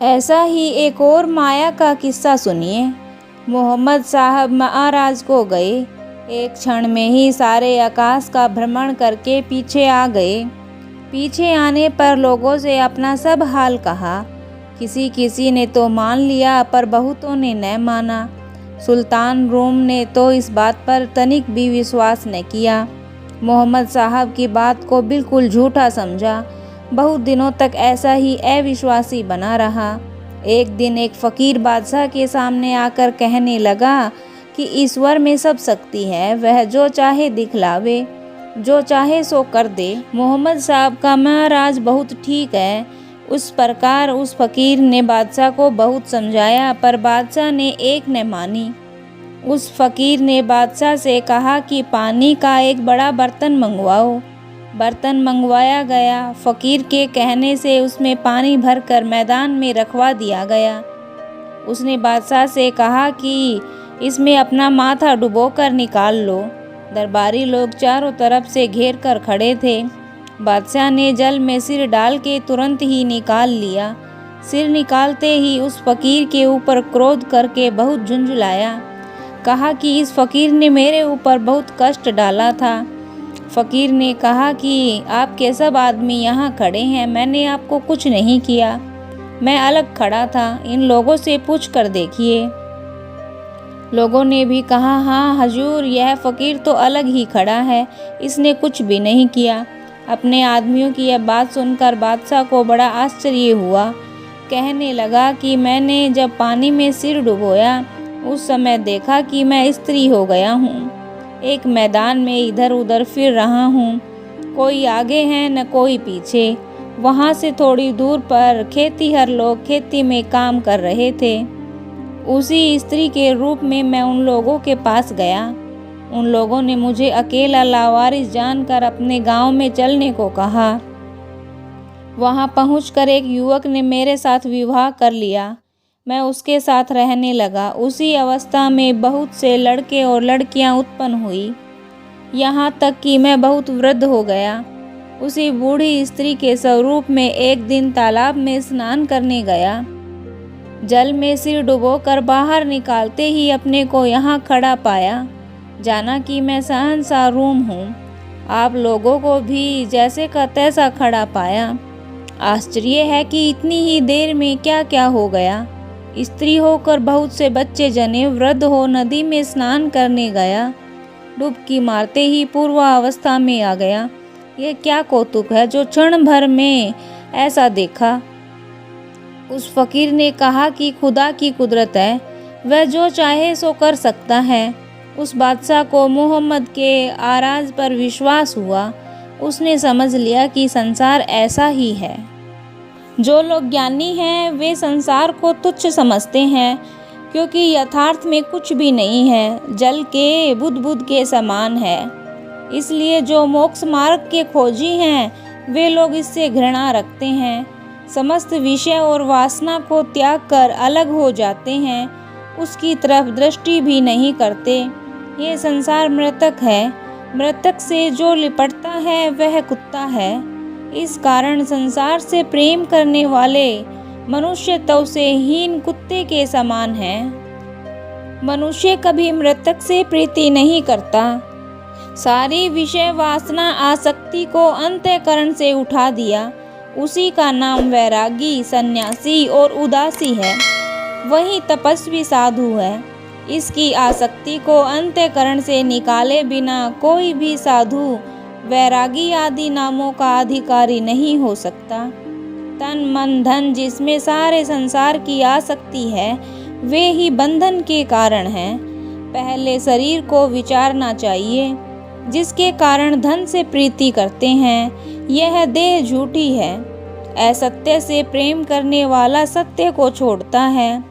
ऐसा ही एक और माया का किस्सा सुनिए। मोहम्मद साहब महाराज को गए, एक क्षण में ही सारे आकाश का भ्रमण करके पीछे आ गए। पीछे आने पर लोगों से अपना सब हाल कहा। किसी किसी ने तो मान लिया पर बहुतों ने न माना। सुल्तान रूम ने तो इस बात पर तनिक भी विश्वास न किया, मोहम्मद साहब की बात को बिल्कुल झूठा समझा। बहुत दिनों तक ऐसा ही अविश्वासी बना रहा। एक दिन एक फकीर बादशाह के सामने आकर कहने लगा कि ईश्वर में सब शक्ति है, वह जो चाहे दिखलावे, जो चाहे सो कर दे। मोहम्मद साहब का महाराज बहुत ठीक है। उस प्रकार उस फकीर ने बादशाह को बहुत समझाया पर बादशाह ने एक न मानी। उस फकीर ने बादशाह से कहा कि पानी का एक बड़ा बर्तन मंगवाओ। बर्तन मंगवाया गया। फकीर के कहने से उसमें पानी भरकर मैदान में रखवा दिया गया। उसने बादशाह से कहा कि इसमें अपना माथा डुबोकर निकाल लो। दरबारी लोग चारों तरफ से घेर कर खड़े थे। बादशाह ने जल में सिर डाल के तुरंत ही निकाल लिया। सिर निकालते ही उस फकीर के ऊपर क्रोध करके बहुत झुंझुलाया। कहा कि इस फकीर ने मेरे ऊपर बहुत कष्ट डाला था। फकीर ने कहा कि आपके सब आदमी यहाँ खड़े हैं, मैंने आपको कुछ नहीं किया, मैं अलग खड़ा था, इन लोगों से पूछ कर देखिए। लोगों ने भी कहा, हाँ हजूर, यह फकीर तो अलग ही खड़ा है, इसने कुछ भी नहीं किया। अपने आदमियों की यह बात सुनकर बादशाह को बड़ा आश्चर्य हुआ। कहने लगा कि मैंने जब पानी में सिर डुबोया उस समय देखा कि मैं स्त्री हो गया हूँ। एक मैदान में इधर उधर फिर रहा हूँ, कोई आगे है न कोई पीछे। वहाँ से थोड़ी दूर पर खेतीहर लोग खेती में काम कर रहे थे। उसी स्त्री के रूप में मैं उन लोगों के पास गया। उन लोगों ने मुझे अकेला लावारिस जानकर अपने गांव में चलने को कहा। वहां पहुंचकर एक युवक ने मेरे साथ विवाह कर लिया। मैं उसके साथ रहने लगा। उसी अवस्था में बहुत से लड़के और लड़कियां उत्पन्न हुई, यहाँ तक कि मैं बहुत वृद्ध हो गया। उसी बूढ़ी स्त्री के स्वरूप में एक दिन तालाब में स्नान करने गया। जल में सिर डुबोकर बाहर निकालते ही अपने को यहाँ खड़ा पाया। जाना कि मैं शहंशाह रूम हूँ। आप लोगों को भी जैसे का तैसा खड़ा पाया। आश्चर्य है कि इतनी ही देर में क्या क्या हो गया। स्त्री होकर बहुत से बच्चे जने, वृद्ध हो नदी में स्नान करने गया, डुबकी मारते ही पूर्वावस्था में आ गया। ये क्या कौतुक है जो क्षण भर में ऐसा देखा। उस फकीर ने कहा कि खुदा की कुदरत है, वह जो चाहे सो कर सकता है। उस बादशाह को मोहम्मद के आराज पर विश्वास हुआ। उसने समझ लिया कि संसार ऐसा ही है। जो लोग ज्ञानी हैं वे संसार को तुच्छ समझते हैं, क्योंकि यथार्थ में कुछ भी नहीं है, जल के बुदबुद के समान है। इसलिए जो मोक्ष मार्ग के खोजी हैं वे लोग इससे घृणा रखते हैं, समस्त विषय और वासना को त्याग कर अलग हो जाते हैं, उसकी तरफ दृष्टि भी नहीं करते। ये संसार मृतक है, मृतक से जो लिपटता है वह कुत्ता है। इस कारण संसार से प्रेम करने वाले मनुष्य तो से हीन कुत्ते के समान हैं। मनुष्य कभी मृतक से प्रीति नहीं करता। सारी विषय वासना आसक्ति को अंतःकरण से उठा दिया, उसी का नाम वैरागी, सन्यासी और उदासी है। वही तपस्वी साधु है। इसकी आसक्ति को अंतःकरण से निकाले बिना कोई भी साधु वैरागी आदि नामों का अधिकारी नहीं हो सकता। तन मन धन जिसमें सारे संसार की आसक्ति है वे ही बंधन के कारण हैं। पहले शरीर को विचारना चाहिए, जिसके कारण धन से प्रीति करते हैं। यह देह झूठी है। असत्य से प्रेम करने वाला सत्य को छोड़ता है।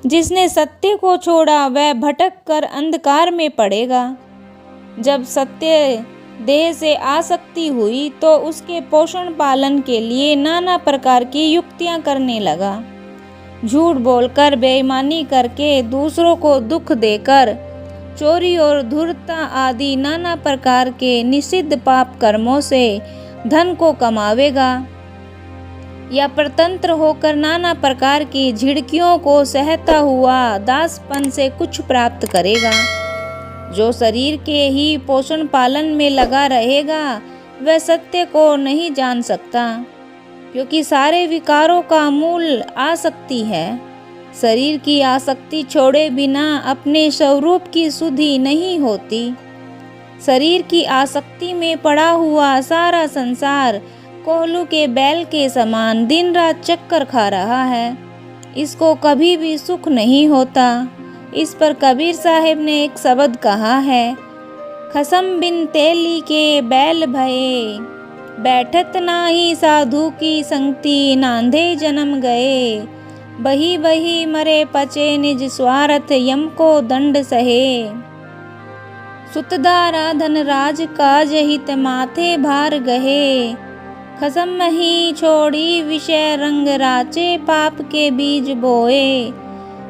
जिसने सत्य को छोड़ा वह भटक कर अंधकार में पड़ेगा। जब सत्य देह से आसक्ति हुई तो उसके पोषण पालन के लिए नाना प्रकार की युक्तियां करने लगा। झूठ बोलकर, बेईमानी करके, दूसरों को दुख देकर, चोरी और धूर्तता आदि नाना प्रकार के निषिद्ध पाप कर्मों से धन को कमावेगा। या परतंत्र होकर नाना प्रकार की झिड़कियों को सहता हुआ दासपन से कुछ प्राप्त करेगा। जो शरीर के ही पोषण पालन में लगा रहेगा वह सत्य को नहीं जान सकता, क्योंकि सारे विकारों का मूल आसक्ति है। शरीर की आसक्ति छोड़े बिना अपने स्वरूप की शुद्धि नहीं होती। शरीर की आसक्ति में पड़ा हुआ सारा संसार कोहलू के बैल के समान दिन रात चक्कर खा रहा है। इसको कभी भी सुख नहीं होता। इस पर कबीर साहब ने एक शब्द कहा है, खसम बिन तेली के बैल भये, बैठत नाही साधु की संगति, नांधे जन्म गए, बही बही मरे पचे निज स्वार्थ, यम को दंड सहे। सुतदारा धन राज काज हित, माथे भार गहे, खसम ही छोड़ी विषय रंग राचे, पाप के बीज बोए,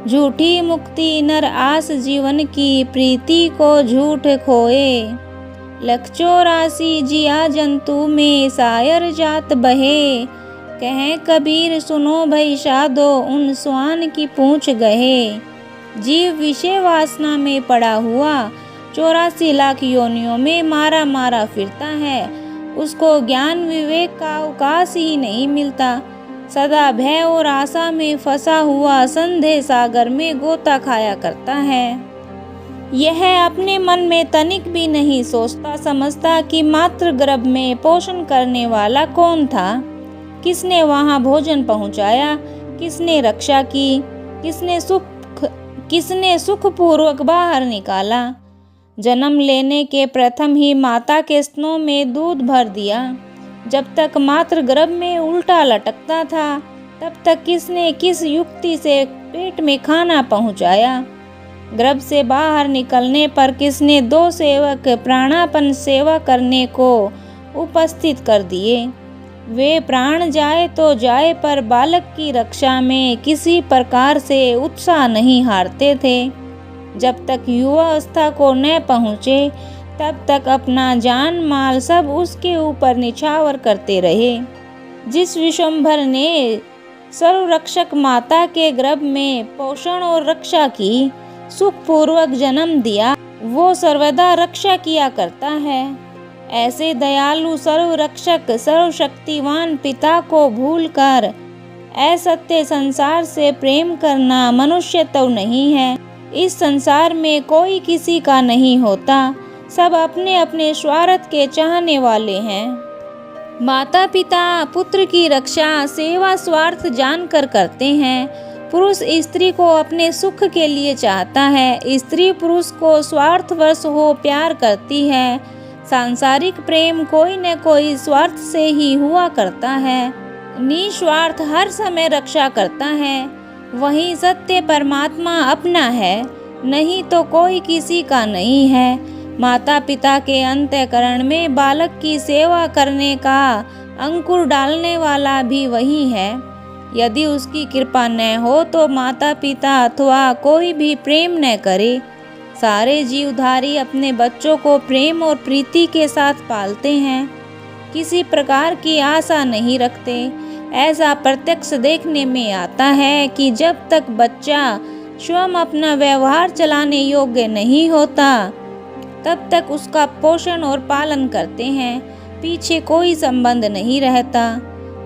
झूठी मुक्ति नर आस जीवन की, प्रीति को झूठ खोए, लख 84 जिया जंतु में, सायर जात बहे, कहे कबीर सुनो भई शादो, उन स्वान की पूंछ गहे। जीव विषय वासना में पड़ा हुआ 84 लाख योनियों में मारा मारा फिरता है। उसको ज्ञान विवेक का अवकाश ही नहीं मिलता। सदा भय और आशा में फंसा हुआ संदेह सागर में गोता खाया करता है। यह अपने मन में तनिक भी नहीं सोचता समझता कि मात्र गर्भ में पोषण करने वाला कौन था, किसने वहां भोजन पहुंचाया, किसने रक्षा की, किसने सुखपूर्वक बाहर निकाला। जन्म लेने के प्रथम ही माता के स्तनों में दूध भर दिया। जब तक मात्र गर्भ में उल्टा लटकता था तब तक किसने किस युक्ति से पेट में खाना पहुंचाया। गर्भ से बाहर निकलने पर किसने 2 सेवक प्राणापन सेवा करने को उपस्थित कर दिए। वे प्राण जाए तो जाए पर बालक की रक्षा में किसी प्रकार से उत्साह नहीं हारते थे। जब तक युवावस्था को न पहुँचे तब तक अपना जान माल सब उसके ऊपर निछावर करते रहे। जिस विश्वंभर ने सर्वरक्षक माता के गर्भ में पोषण और रक्षा की, सुखपूर्वक जन्म दिया, वो सर्वदा रक्षा किया करता है। ऐसे दयालु सर्वरक्षक सर्वशक्तिवान पिता को भूलकर असत्य संसार से प्रेम करना मनुष्य तो नहीं है। इस संसार में कोई किसी का नहीं होता, सब अपने अपने स्वार्थ के चाहने वाले हैं। माता पिता पुत्र की रक्षा सेवा स्वार्थ जानकर करते हैं। पुरुष स्त्री को अपने सुख के लिए चाहता है, स्त्री पुरुष को स्वार्थवश हो प्यार करती है। सांसारिक प्रेम कोई न कोई स्वार्थ से ही हुआ करता है। निस्वार्थ हर समय रक्षा करता है। वही सत्य परमात्मा अपना है, नहीं तो कोई किसी का नहीं है। माता पिता के अंतःकरण में बालक की सेवा करने का अंकुर डालने वाला भी वही है। यदि उसकी कृपा न हो तो माता पिता अथवा कोई भी प्रेम न करे। सारे जीवधारी अपने बच्चों को प्रेम और प्रीति के साथ पालते हैं, किसी प्रकार की आशा नहीं रखते। ऐसा प्रत्यक्ष देखने में आता है कि जब तक बच्चा स्वयं अपना व्यवहार चलाने योग्य नहीं होता तब तक उसका पोषण और पालन करते हैं, पीछे कोई संबंध नहीं रहता।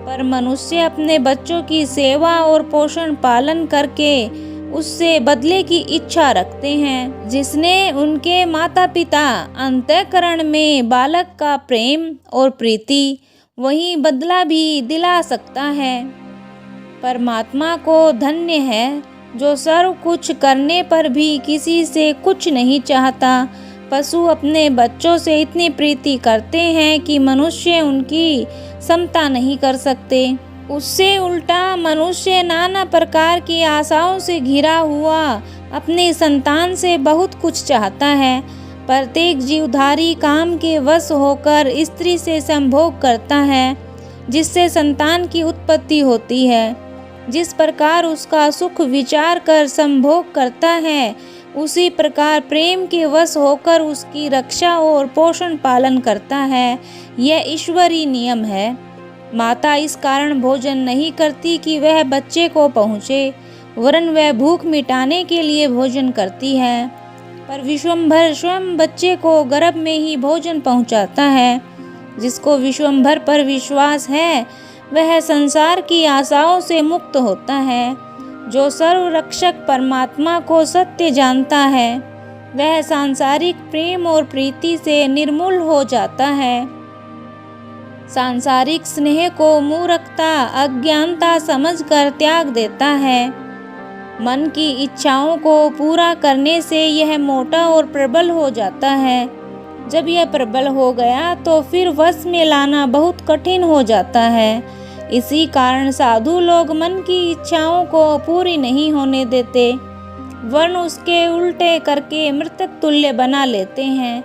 पर मनुष्य अपने बच्चों की सेवा और पोषण पालन करके उससे बदले की इच्छा रखते हैं। जिसने उनके माता पिता अंतःकरण में बालक का प्रेम और प्रीति वही बदला भी दिला सकता है। परमात्मा को धन्य है जो सर्व कुछ करने पर भी किसी से कुछ नहीं चाहता। पशु अपने बच्चों से इतनी प्रीति करते हैं कि मनुष्य उनकी समता नहीं कर सकते। उससे उल्टा मनुष्य नाना प्रकार की आशाओं से घिरा हुआ अपनी संतान से बहुत कुछ चाहता है। प्रत्येक जीवधारी काम के वश होकर स्त्री से संभोग करता है, जिससे संतान की उत्पत्ति होती है। जिस प्रकार उसका सुख विचार कर संभोग करता है, उसी प्रकार प्रेम के वश होकर उसकी रक्षा और पोषण पालन करता है। यह ईश्वरीय नियम है। माता इस कारण भोजन नहीं करती कि वह बच्चे को पहुँचे, वरन वह भूख मिटाने के लिए भोजन करती है। पर विश्वम्भर स्वयं बच्चे को गर्भ में ही भोजन पहुँचाता है। जिसको विश्वम्भर पर विश्वास है वह संसार की आशाओं से मुक्त होता है। जो सर्वरक्षक परमात्मा को सत्य जानता है वह सांसारिक प्रेम और प्रीति से निर्मूल हो जाता है। सांसारिक स्नेह को मूर्खता, अज्ञानता समझकर त्याग देता है। मन की इच्छाओं को पूरा करने से यह मोटा और प्रबल हो जाता है। जब यह प्रबल हो गया तो फिर वश में लाना बहुत कठिन हो जाता है। इसी कारण साधु लोग मन की इच्छाओं को पूरी नहीं होने देते, वरन उसके उल्टे करके मृतक तुल्य बना लेते हैं।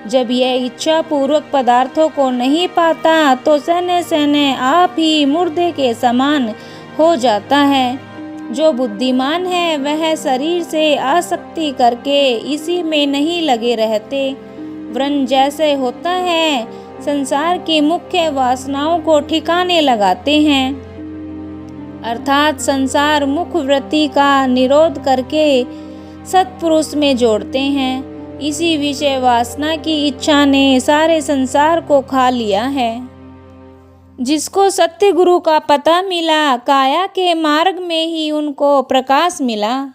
जब यह इच्छा पूर्वक पदार्थों को नहीं पाता तो सहने सहने आप ही मुर्दे के समान हो जाता है। जो बुद्धिमान है वह शरीर से आसक्ति करके इसी में नहीं लगे रहते, वरन जैसे होता है संसार की मुख्य वासनाओं को ठिकाने लगाते हैं, अर्थात संसार मुख वृत्ति का निरोध करके सत्पुरुष में जोड़ते हैं। इसी विषय वासना की इच्छा ने सारे संसार को खा लिया है। जिसको सत्य गुरु का पता मिला, काया के मार्ग में ही उनको प्रकाश मिला।